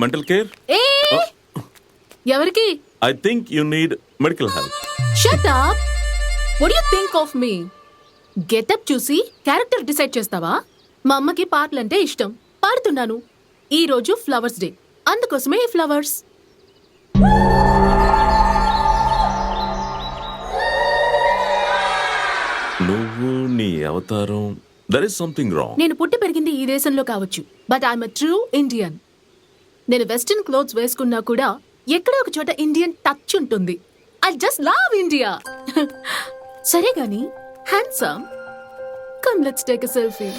Mental care. ఎవరికి? I think you need medical help. Shut up. What do you think of me? Getup చూసి character decide చేస్తావా? మా అమ్మకి పాటలు అంటే ఇష్టం, పాడుతున్నాను. ఈ రోజు ఫ్లవర్స్ డే, అందుకోసమే ఈ ఫ్లవర్స్. నువ్వు నీ అవతారం, దర్ ఇస్ సంథింగ్ రాంగ్. నేను పుట్టి పెరిగింది ఈ దేశంలో కావచ్చు, but I'm a true Indian. నేను వెస్టర్న్ క్లోత్స్ వేసుకున్నా కూడా ఎక్కడో ఒక చోట ఇండియన్ టచ్ ఉంటుంది. I just love India. సరే గాని handsome, come let's take a selfie.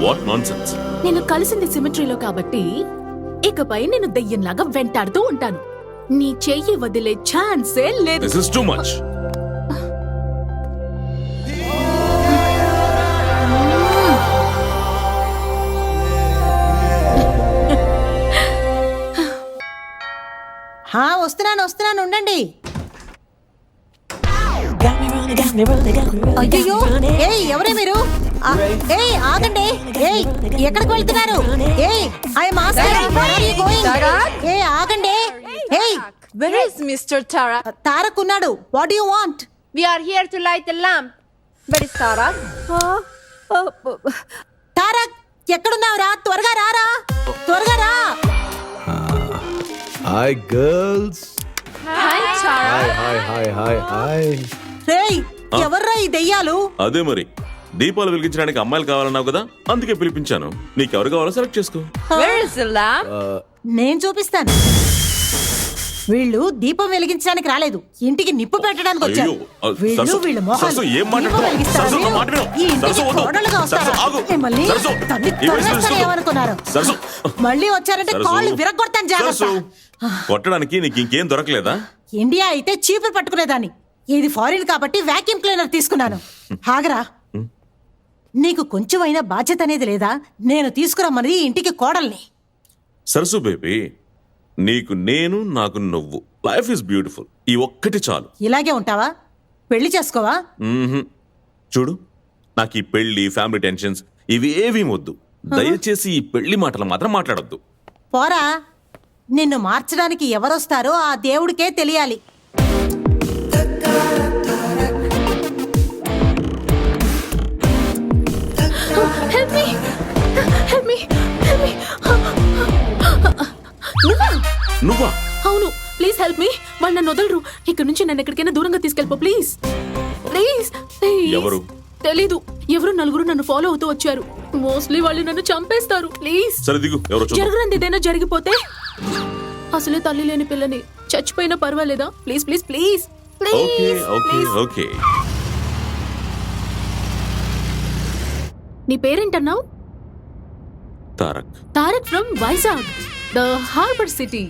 What nonsense. నేను కలిసింది సిమెట్రీలో కాబట్టి ఇకపై నేను దెయ్యంలాగా వెంటాడుతూ ఉంటాను. నీ చెయ్యి వదిలే ఛాన్సే లేదు. This is too much. వస్తున్నాను ఉండండి. అయ్యో, ఏయ్ ఎవరే మీరు? ఏయ్ ఆగండి. ఏయ్ ఎక్కడికి వెళ్తున్నారు? ఏయ్ I am asking where are you going? ఏయ్ ఆగండి. ఏయ్ where is Mr. Tarak? Tarak ఉన్నాడు. What do you want? We are here to light the lamp. Where is Tarak? Tarak ఎక్కడున్నావురా? త్వరగా రారా, త్వరగా రా. Hi girls. Hi Tarak. Hi. రేయ్ ఎవర్రా ఈ దెయ్యాలు? అదే మరి, దీపాలు వెలిగించడానికి అమ్మాయిలు కావాలన్నావు కదా, అందుకే పిలిపించాను. నీకెవరు కావాలో సెలెక్ట్ చేసుకో. Where is the lamp? నేను చూపిస్తాను. వీళ్ళు దీపం వెలిగించడానికి రాలేదు, ఇంటికి నిప్పు పెట్టడానికి వచ్చారు. వీళ్ళు వీళ్ళ మొహాలు దీపం వెలిగిస్తారు. ఈ ఇంటికి కోడలుగా వస్తారా? మిమ్మల్ని తన్ని తొడేస్తారా ఏమనుకున్నారు? మళ్ళీ వచ్చారంటే కాళ్ళు విరగొడతాను, జాగ్రత్త. కొట్టడానికి నీకు ఇంకేం దొరకలేదా? ఇండియా అయితే చీపురు పట్టుకునేదాన్ని, ఇది ఫారిన్ కాబట్టి వాక్యూమ్ క్లీనర్ తీసుకున్నాను. ఆగరా, నీకు కొంచెమైనా బాధ్యత అనేది లేదా? నేను తీసుకురమ్మని ఇంటికి కోడల్ని. సరసు బేబీ, నీకు నేను, నాకు నువ్వు. Life is beautiful. ఈ ఒక్కటి చాలు. ఇలాగే ఉంటావా? పెళ్లి చేసుకోవా? చూడు, నాకు ఈ పెళ్లి, ఫ్యామిలీ టెన్షన్స్ ఇవి ఏవీ వద్దు. దయచేసి ఈ పెళ్లి మాటలు మాత్రం మాట్లాడొద్దు. పోరా, నిన్ను మార్చడానికి ఎవరొస్తారో ఆ దేవుడికే తెలియాలి. Help me! Help me! Help me! నువ్వా? అవును, ప్లీజ్ హెల్ప్ మీ. వాళ్ళు నన్ను వదలరు. ఇక్కడ నుంచి నన్ను ఎక్కడికైనా దూరంగా తీసుకెళ్ళిపో ప్లీజ్. ప్లీజ్. ఎవరు? తెలీదు. ఎవరు నలుగురు నన్ను ఫాలో అవుతూ వచ్చారు. మోస్ట్లీ వాళ్ళు నన్ను చంపేస్తారు. ప్లీజ్. సరే దిగు. ఎవరో చూద్దాం. జరగరంది ఏదైనా జరిగిపోతే? అసలే తల్లి లేని పిల్లని, చచ్చిపోయినా పర్వాలేదా? Please please please okay okay okay. నీ పేరేంటన్నావు? Tarak. Tarak from Vizag, the harbour city.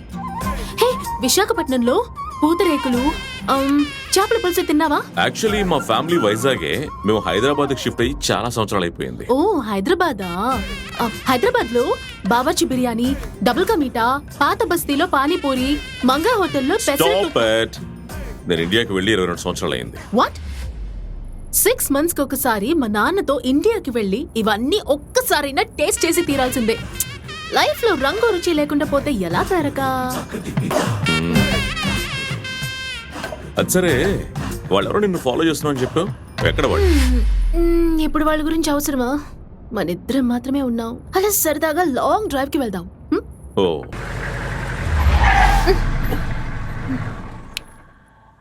Hey, విశాఖపట్నంలో పూతరేకులు, చేపల పులుసు తిన్నావా? యాక్చువల్లీ మా ఫ్యామిలీ వైజాగే. మేము హైదరాబాద్ షిఫ్ట్ అయ్యి చాలా సంవత్సరాలు అయిపోయింది. ఓ హైదరాబాదా? హైదరాబాద్ లో బావర్చి బిర్యానీ, డబుల్ కా మీఠా, పాత బస్తీలో పానీపూరి, మంగా హోటల్లో పెసరట్టు. నేను ఇండియాకి వెళ్ళి 22 సంవత్సరాలు అయింది. వాట్? 6 months కి ఒకసారి మా నాన్నతో ఇండియాకి వెళ్ళి ఇవన్నీ ఒక్కసారైనా టేస్ట్ చేసి తీరాల్సిందే. లైఫ్ లో రంగు రుచి లేకుండా పోతే ఎలా తారకా? అది సరే, వాళ్ళెవరో నిన్ను ఫాలో చేస్తున్నావు అని చెప్పావు. ఎక్కడ వాళ్ళు? ఇప్పుడు వాళ్ళ గురించి అవసరమా? మనిద్దరం మాత్రమే ఉన్నాం. అలా సరదాగా లాంగ్ డ్రైవ్ కి వెళ్దాం. ఓ,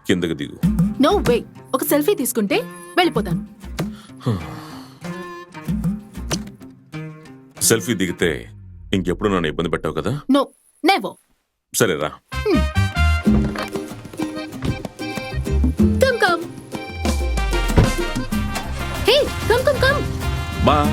కిందకి దిగు. No way. ఒక సెల్ఫీ తీసుకుంటే వెళ్ళిపోతాను. సెల్ఫీ దిగితే ఇంకెప్పుడు నన్ను ఇబ్బంది పెట్టావు కదా? No, never. సరేరా. Come come. Hey, come come come. Bye.